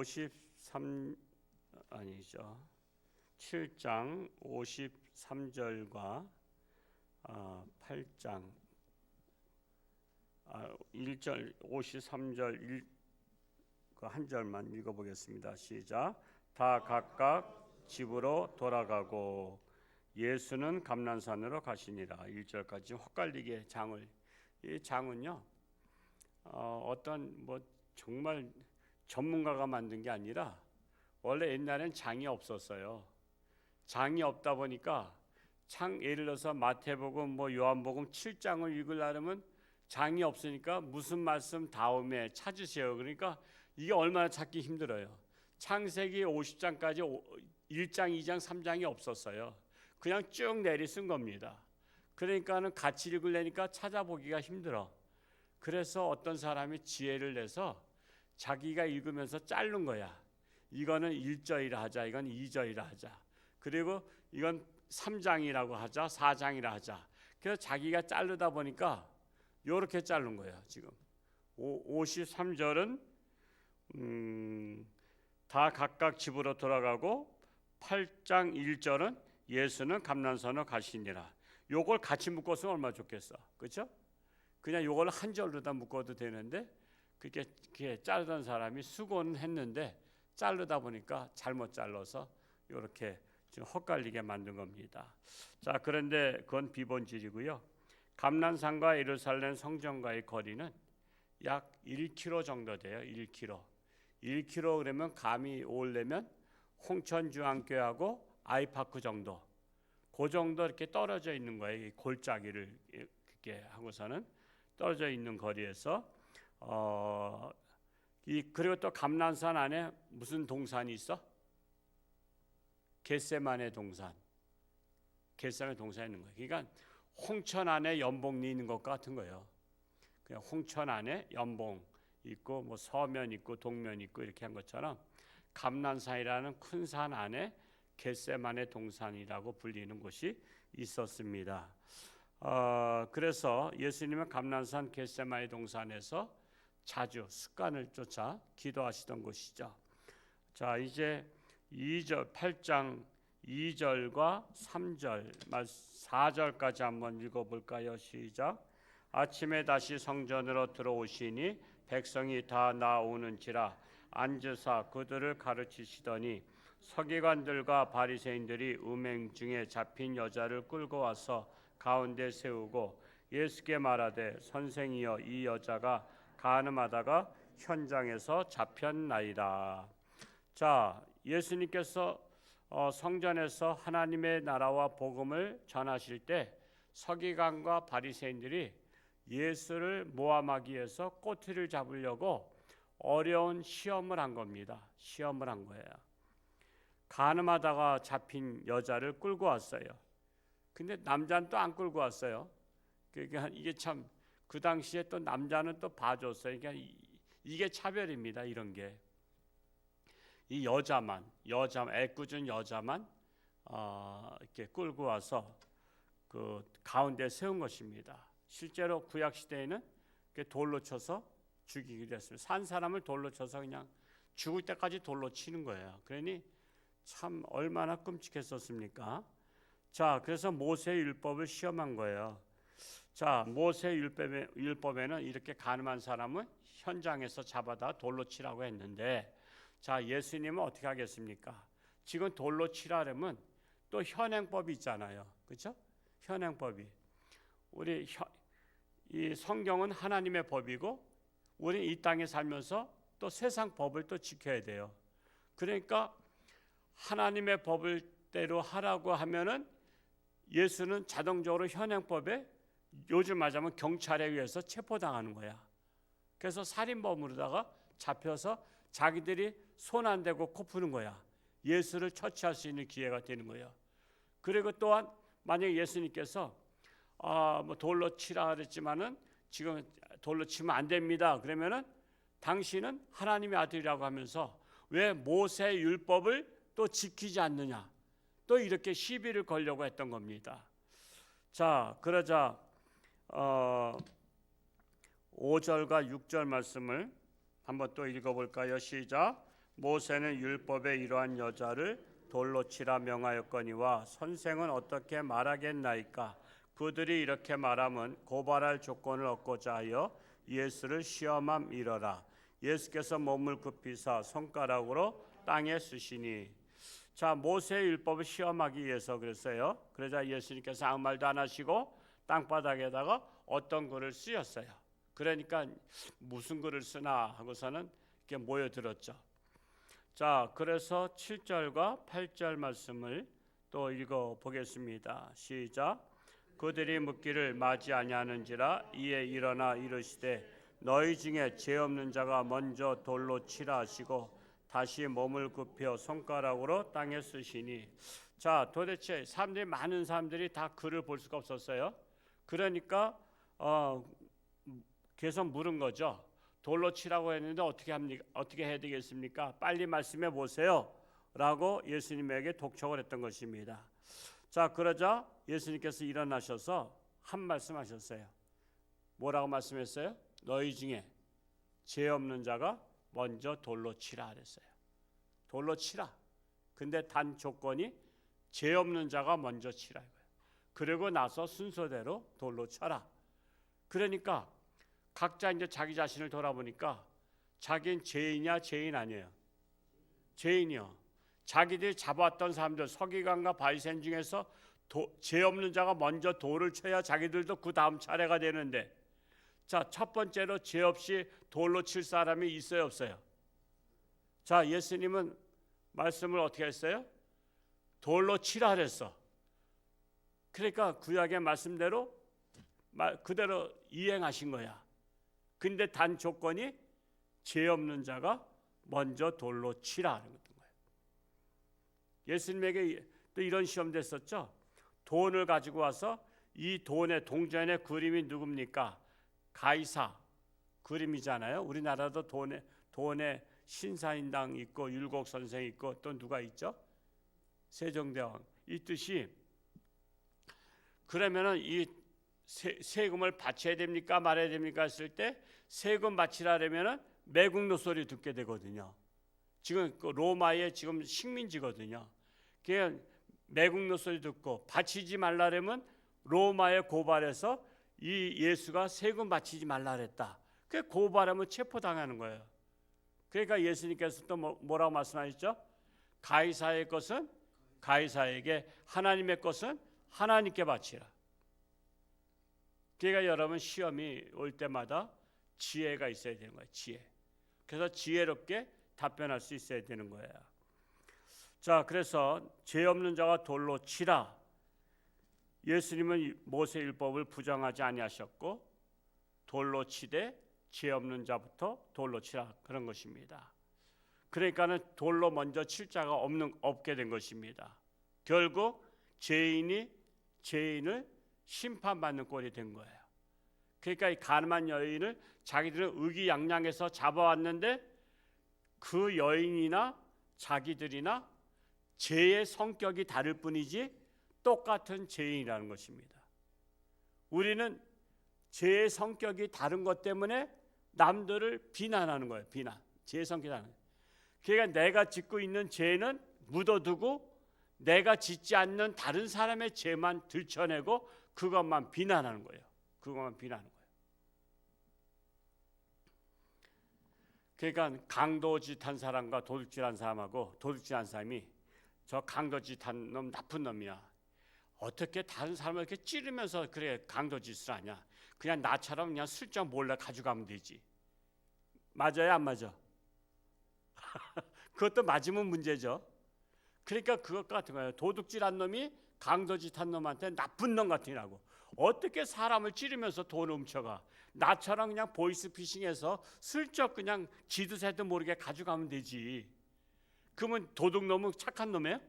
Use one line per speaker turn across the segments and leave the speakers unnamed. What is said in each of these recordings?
53 아니죠. 7장 53절과 8장 1절 53절 한 절만 읽어보겠습니다. 시작. 다 각각 집으로 돌아가고 예수는 감난산으로 가시니라. 1절까지 헛갈리게 장을, 이 장은요 어떤 정말 전문가가 만든 게 아니라 원래 옛날엔 장이 없었어요. 장이 없다 보니까 예를 들어서 마태복음 요한복음 7장을 읽으려면 장이 없으니까 무슨 말씀 다음에 찾으세요. 그러니까 이게 얼마나 찾기 힘들어요. 창세기 50장까지 1장, 2장, 3장이 없었어요. 그냥 쭉 내리 쓴 겁니다. 그러니까는 같이 읽으려니까 찾아보기가 힘들어. 그래서 어떤 사람이 지혜를 내서 자기가 읽으면서 자른 거야. 이거는 1절이라 하자, 이건 2절이라 하자, 그리고 이건 3장이라고 하자, 4장이라 하자. 그래서 자기가 자르다 보니까 이렇게 자른 거예요. 지금 53절은 다 각각 집으로 돌아가고 8장 1절은 예수는 감난산으로 가시니라. 요걸 같이 묶었으면 얼마나 좋겠어, 그렇죠? 그냥 요걸 한 절로 다 묶어도 되는데 그게 자르던 사람이 수고는 했는데 자르다 보니까 잘못 잘라서 이렇게 좀 헛갈리게 만든 겁니다. 자, 그런데 그건 비본질이고요. 감난산과 예루살렘 성전과의 거리는 약 1km 정도 돼요. 1km. 1km 그러면 감이 오려면 홍천중앙교회하고 아이파크 정도, 그 정도 이렇게 떨어져 있는 거예요. 이 골짜기를 이렇게 하고서는 떨어져 있는 거리에서 그리고 또 감난산 안에 무슨 동산이 있어? 겟세마네 동산. 겟세마네 동산이 있는 거예요. 그러니까 홍천 안에 연봉리 있는 것 같은 거예요. 그냥 홍천 안에 연봉 있고 서면 있고 동면 있고 이렇게 한 것처럼 감난산이라는 큰 산 안에 겟세마네 동산이라고 불리는 곳이 있었습니다. 그래서 예수님은 감난산 겟세마네 동산에서 자주 습관을 쫓아 기도하시던 곳이죠. 자, 이제 8장 2절과 3절, 4절까지 한번 읽어볼까요? 시작. 아침에 다시 성전으로 들어오시니 백성이 다 나오는지라 앉으사 그들을 가르치시더니 서기관들과 바리새인들이 음행 중에 잡힌 여자를 끌고 와서 가운데 세우고 예수께 말하되 선생이여, 이 여자가 간음하다가 현장에서 잡혔나이다. 자, 예수님께서 성전에서 하나님의 나라와 복음을 전하실 때 서기관과 바리새인들이 예수를 모함하기 위해서 꼬투리를 잡으려고 어려운 시험을 한 겁니다. 시험을 한 거예요. 간음하다가 잡힌 여자를 끌고 왔어요. 근데 남자는 또 안 끌고 왔어요. 그러니까 이게 참 그 당시에 또 남자는 또 봐줬어요. 그러니까 이게 차별입니다. 이런 게. 이 여자만 애꿎은 여자만 이렇게 끌고 와서 그 가운데 세운 것입니다. 실제로 구약 시대에는 돌로 쳐서 죽이기도 했어요. 산 사람을 돌로 쳐서 그냥 죽을 때까지 돌로 치는 거예요. 그러니 참 얼마나 끔찍했었습니까? 자, 그래서 모세의 율법을 시험한 거예요. 자, 모세의 율법에는 이렇게 간음한 사람은 현장에서 잡아다 돌로 치라고 했는데, 자, 예수님은 어떻게 하겠습니까? 지금 돌로 치라면 또 현행법이 있잖아요, 그렇죠? 현행법이. 이 성경은 하나님의 법이고 우리 이 땅에 살면서 또 세상 법을 또 지켜야 돼요. 그러니까 하나님의 법을 대로 하라고 하면은 예수는 자동적으로 현행법에 요즘 말하자면 경찰에 의해서 체포당하는 거야. 그래서 살인범으로다가 잡혀서 자기들이 손 안 대고 코 푸는 거야. 예수를 처치할 수 있는 기회가 되는 거예요. 그리고 또한 만약에 예수님께서 돌로 치라 그랬지만은 지금 돌로 치면 안 됩니다. 그러면은 당신은 하나님의 아들이라고 하면서 왜 모세의 율법을 또 지키지 않느냐? 또 이렇게 시비를 걸려고 했던 겁니다. 자, 그러자 5절과 6절 말씀을 한번 또 읽어볼까요? 시작. 모세는 율법에 이러한 여자를 돌로 치라 명하였거니와 선생은 어떻게 말하겠나이까? 그들이 이렇게 말하면 고발할 조건을 얻고자 하여 예수를 시험함이러라. 예수께서 몸을 굽히사 손가락으로 땅에 쓰시니. 자, 모세의 율법을 시험하기 위해서 그랬어요. 그러자 예수님께서 아무 말도 안 하시고 땅바닥에다가 어떤 글을 쓰셨어요. 그러니까 무슨 글을 쓰나 하고서는 이렇게 모여들었죠. 자, 그래서 7절과 8절 말씀을 또 읽어 보겠습니다. 시작. 그들이 묻기를 맞이 아니하는지라 이에 일어나 이르시되 너희 중에 죄 없는 자가 먼저 돌로 치라 하시고 다시 몸을 굽혀 손가락으로 땅에 쓰시니. 자, 도대체 많은 사람들이 다 글을 볼 수가 없었어요. 그러니까 계속 물은 거죠. 돌로 치라고 했는데 어떻게 해야 되겠습니까? 빨리 말씀해 보세요 라고 예수님에게 독촉을 했던 것입니다. 자, 그러자 예수님께서 일어나셔서 한 말씀 하셨어요. 뭐라고 말씀했어요? 너희 중에 죄 없는 자가 먼저 돌로 치라 그랬어요. 돌로 치라. 근데 단 조건이 죄 없는 자가 먼저 치라 이거예요. 그리고 나서 순서대로 돌로 쳐라. 그러니까 각자 이제 자기 자신을 돌아보니까 자기는 죄인이야, 죄인 아니에요? 죄인이요. 자기들이 잡았던 사람들 서기관과 바리새인 중에서 죄 없는 자가 먼저 돌을 쳐야 자기들도 그 다음 차례가 되는데, 자, 첫 번째로 죄 없이 돌로 칠 사람이 있어요, 없어요? 자, 예수님은 말씀을 어떻게 했어요? 돌로 치라 그랬어. 그러니까 구약의 말씀대로 그대로 이행하신 거야. 근데 단 조건이 죄 없는 자가 먼저 돌로 치라 하는 거예요. 예수님에게 또 이런 시험도 했었죠. 돈을 가지고 와서 이 돈의 동전의 그림이 누굽니까? 가이사 그림이잖아요. 우리나라도 돈에 신사임당 있고 율곡 선생 있고 또 누가 있죠? 세종대왕. 이 뜻이 그러면은 이 세금을 바쳐야 됩니까 말아야 됩니까 했을 때 세금 바치라면은 매국노 소리 듣게 되거든요. 지금 로마의 지금 식민지거든요. 그냥 매국노 소리 듣고 바치지 말라면 로마에 고발해서 이 예수가 세금 바치지 말라 그랬다. 그 고발하면 체포당하는 거예요. 그러니까 예수님께서 또 뭐라고 말씀하셨죠? 가이사의 것은 가이사에게, 하나님의 것은 하나님께 바치라. 그러니까 여러분 시험이 올 때마다 지혜가 있어야 되는 거예요. 지혜. 그래서 지혜롭게 답변할 수 있어야 되는 거예요. 자, 그래서 죄 없는 자가 돌로 치라. 예수님은 모세 율법을 부정하지 아니하셨고 돌로 치되 죄 없는 자부터 돌로 치라 그런 것입니다. 그러니까는 돌로 먼저 칠 자가 없게 된 것입니다. 결국 죄인이 죄인을 심판받는 꼴이 된 거예요. 그러니까 이 가늠한 여인을 자기들은 의기양양해서 잡아왔는데 그 여인이나 자기들이나 죄의 성격이 다를 뿐이지 똑같은 죄인이라는 것입니다. 우리는 죄의 성격이 다른 것 때문에 남들을 비난하는 거예요. 비난. 죄의 성격이 다른 거예요. 그러니까 내가 짓고 있는 죄는 묻어두고 내가 짓지 않는 다른 사람의 죄만 들춰내고 그것만 비난하는 거예요. 그것만 비난하는 거예요. 그러니까 강도짓한 사람과 도둑질한 사람하고 도둑질한 사람이 저 강도짓한 놈 나쁜 놈이야. 어떻게 다른 사람을 이렇게 찌르면서 그래 강도짓을 하냐? 그냥 나처럼 그냥 슬쩍 몰래 가져가면 되지. 맞아요, 안 맞아? 그것도 맞으면 문제죠. 그러니까 그것 같은 거예요. 도둑질한 놈이 강도짓한 놈한테 나쁜 놈 같으라고. 어떻게 사람을 찌르면서 돈을 훔쳐가? 나처럼 그냥 보이스피싱해서 슬쩍 그냥 지도 새도 모르게 가져가면 되지. 그러면 도둑놈은 착한 놈이에요?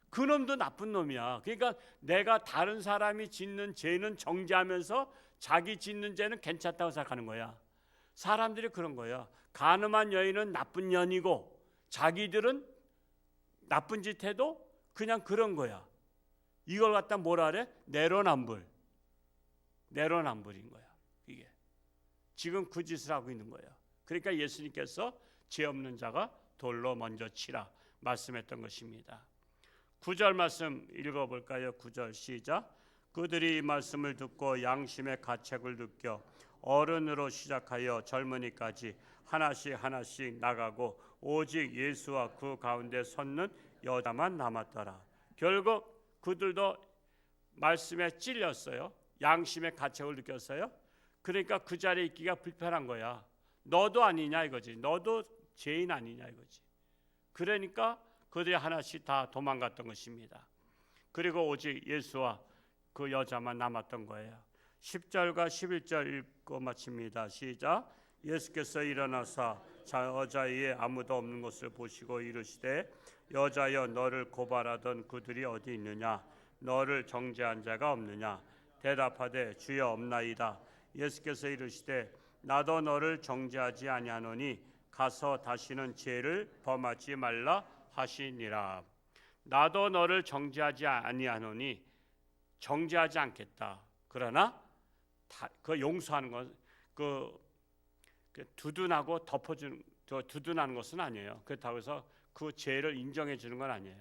그 놈도 나쁜 놈이야. 그러니까 내가 다른 사람이 짓는 죄는 정죄하면서 자기 짓는 죄는 괜찮다고 생각하는 거야. 사람들이 그런 거야. 간음한 여인은 나쁜 년이고 자기들은 나쁜 짓 해도 그냥 그런 거야. 이걸 갖다 뭐라 그래? 내로남불. 내로남불인 거야. 이게 지금 그 짓을 하고 있는 거예요. 그러니까 예수님께서 죄 없는 자가 돌로 먼저 치라 말씀했던 것입니다. 9절 말씀 읽어볼까요? 9절 시작. 그들이 이 말씀을 듣고 양심의 가책을 느껴 어른으로 시작하여 젊은이까지 하나씩 나가고 오직 예수와 그 가운데 섰는 여자만 남았더라. 결국 그들도 말씀에 찔렸어요. 양심의 가책을 느꼈어요. 그러니까 그 자리에 있기가 불편한 거야. 너도 아니냐 이거지. 너도 죄인 아니냐 이거지. 그러니까 그들이 하나씩 다 도망갔던 것입니다. 그리고 오직 예수와 그 여자만 남았던 거예요. 10절과 11절 읽고 마칩니다. 시작. 예수께서 일어나사 여자의 아무도 없는 것을 보시고 이르시되 여자여 너를 고발하던 그들이 어디 있느냐 너를 정죄한 자가 없느냐 대답하되 주여 없나이다. 예수께서 이르시되 나도 너를 정죄하지 아니하노니 가서 다시는 죄를 범하지 말라 하시니라. 나도 너를 정죄하지 아니하노니 정죄하지 않겠다. 그러나 그 용서하는 것, 그 두둔하고 덮어주는, 두둔하는 것은 아니에요. 그렇다고 해서 그 죄를 인정해 주는 건 아니에요.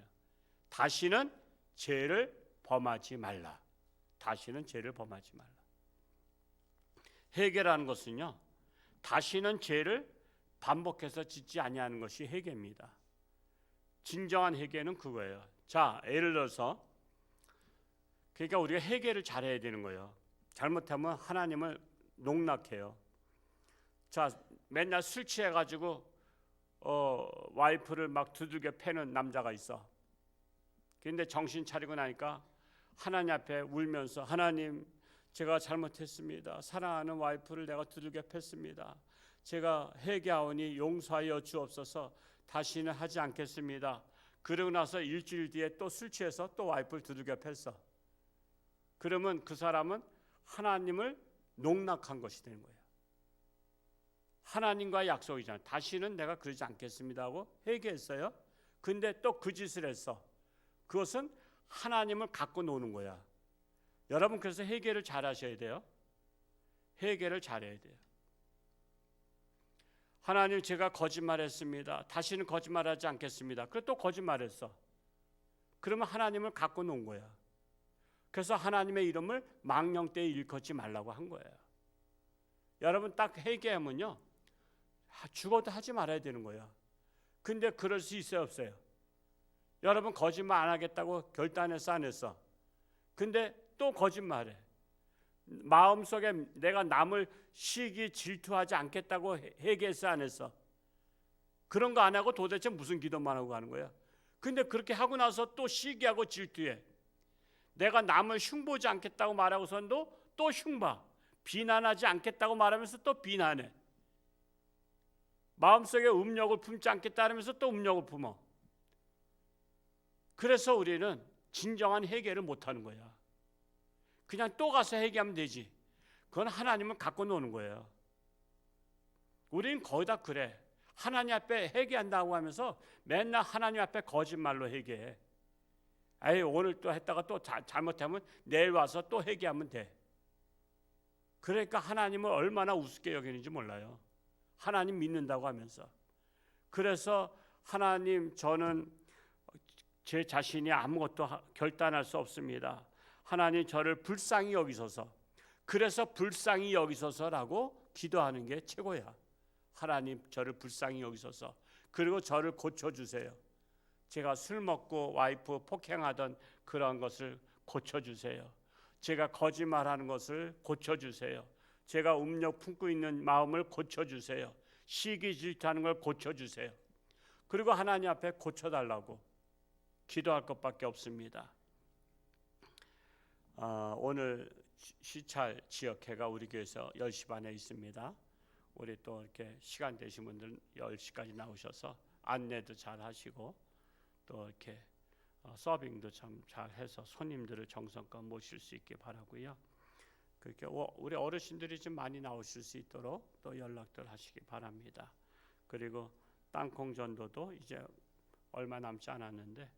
다시는 죄를 범하지 말라. 다시는 죄를 범하지 말라. 회개라는 것은요, 다시는 죄를 반복해서 짓지 아니하는 것이 회개입니다. 진정한 회개는 그거예요. 자, 예를 들어서 그러니까 우리가 회개를 잘해야 되는 거예요. 잘못하면 하나님을 농락해요. 자, 맨날 술 취해가지고 와이프를 막 두들겨 패는 남자가 있어. 그런데 정신 차리고 나니까 하나님 앞에 울면서 하나님 제가 잘못했습니다. 사랑하는 와이프를 내가 두들겨 팼습니다. 제가 회개하오니 용서하여 주옵소서. 다시는 하지 않겠습니다. 그러고 나서 일주일 뒤에 또 술 취해서 또 와이프를 두들겨 팼어. 그러면 그 사람은 하나님을 농락한 것이 되는 거예요. 하나님과의 약속이잖아요. 다시는 내가 그러지 않겠습니다 하고 회개했어요. 근데 또 그 짓을 했어. 그것은 하나님을 갖고 노는 거야. 여러분 그래서 회개를 잘 하셔야 돼요. 회개를 잘해야 돼요. 하나님 제가 거짓말했습니다. 다시는 거짓말하지 않겠습니다. 그래 또 거짓말했어. 그러면 하나님을 갖고 논 거야. 그래서 하나님의 이름을 망령되이 일컫지 말라고 한 거예요. 여러분 딱 회개하면요 죽어도 하지 말아야 되는 거야. 근데 그럴 수 있어요 없어요? 여러분 거짓말 안 하겠다고 결단했어 안 했어? 근데 또 거짓말해. 마음속에 내가 남을 시기 질투하지 않겠다고 회개했어 안 했어? 그런 거 안 하고 도대체 무슨 기도만 하고 가는 거야? 근데 그렇게 하고 나서 또 시기하고 질투해. 내가 남을 흉보지 않겠다고 말하고선도 또 흉봐. 비난하지 않겠다고 말하면서 또 비난해. 마음속에 음욕을 품지 않겠다 하면서 또 음욕을 품어. 그래서 우리는 진정한 회개를 못하는 거야. 그냥 또 가서 회개하면 되지. 그건 하나님을 갖고 노는 거예요. 우리는 거의 다 그래. 하나님 앞에 회개한다고 하면서 맨날 하나님 앞에 거짓말로 회개해. 아예 오늘 또 했다가 또 잘못하면 내일 와서 또 회개하면 돼. 그러니까 하나님을 얼마나 우습게 여기는지 몰라요. 하나님 믿는다고 하면서. 그래서 하나님 저는 제 자신이 아무것도 결단할 수 없습니다. 하나님 저를 불쌍히 여기소서. 그래서 불쌍히 여기소서라고 기도하는 게 최고야. 하나님 저를 불쌍히 여기소서. 그리고 저를 고쳐주세요. 제가 술 먹고 와이프 폭행하던 그런 것을 고쳐주세요. 제가 거짓말하는 것을 고쳐주세요. 제가 음욕 품고 있는 마음을 고쳐주세요. 시기 질투하는 걸 고쳐주세요. 그리고 하나님 앞에 고쳐달라고 기도할 것밖에 없습니다. 오늘 시찰 지역회가 우리 교회에서 10시 반에 있습니다. 우리 또 이렇게 시간 되신 분들 10시까지 나오셔서 안내도 잘 하시고 또 이렇게 서빙도 참 잘 해서 손님들을 정성껏 모실 수 있게 바라고요. 그렇게 우리 어르신들이 좀 많이 나오실 수 있도록 또 연락들 하시기 바랍니다. 그리고 땅콩 전도도 이제 얼마 남지 않았는데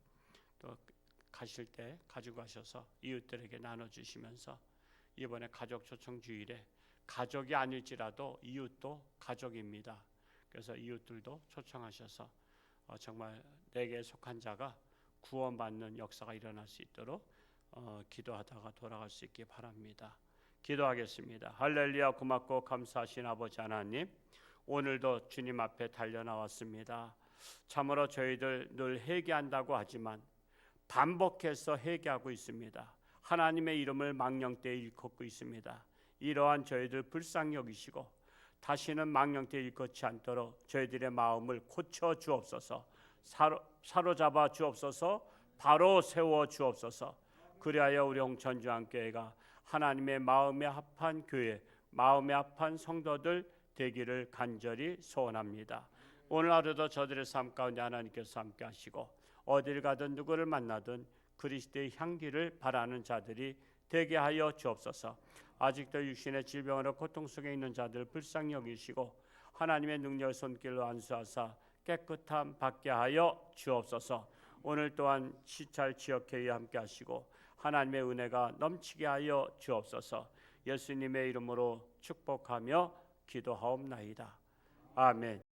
또 가실 때 가지고 가셔서 이웃들에게 나눠주시면서 이번에 가족 초청 주일에 가족이 아닐지라도 이웃도 가족입니다. 그래서 이웃들도 초청하셔서 정말 내게 속한 자가 구원받는 역사가 일어날 수 있도록 기도하다가 돌아갈 수 있기 바랍니다. 기도하겠습니다. 할렐루야. 고맙고 감사하신 아버지 하나님, 오늘도 주님 앞에 달려 나왔습니다. 참으로 저희들 늘 회개한다고 하지만 반복해서 회개하고 있습니다. 하나님의 이름을 망령되이 일컫고 있습니다. 이러한 저희들 불쌍히 여기시고 다시는 망령되이 일컫지 않도록 저희들의 마음을 고쳐 주옵소서. 사로잡아 주옵소서. 바로 세워 주옵소서. 그리하여 우리 홍천주안교회가 하나님의 마음에 합한 교회, 마음에 합한 성도들 되기를 간절히 소원합니다. 오늘 하루도 저들의 삶 가운데 하나님께서 함께 하시고 어딜 가든 누구를 만나든 그리스도의 향기를 바라는 자들이 되게 하여 주옵소서. 아직도 육신의 질병으로 고통 속에 있는 자들 불쌍히 여기시고 하나님의 능력 손길로 안수하사 깨끗함 받게 하여 주옵소서. 오늘 또한 시찰 지역회의에 함께 하시고 하나님의 은혜가 넘치게 하여 주옵소서. 예수님의 이름으로 축복하며 기도하옵나이다. 아멘.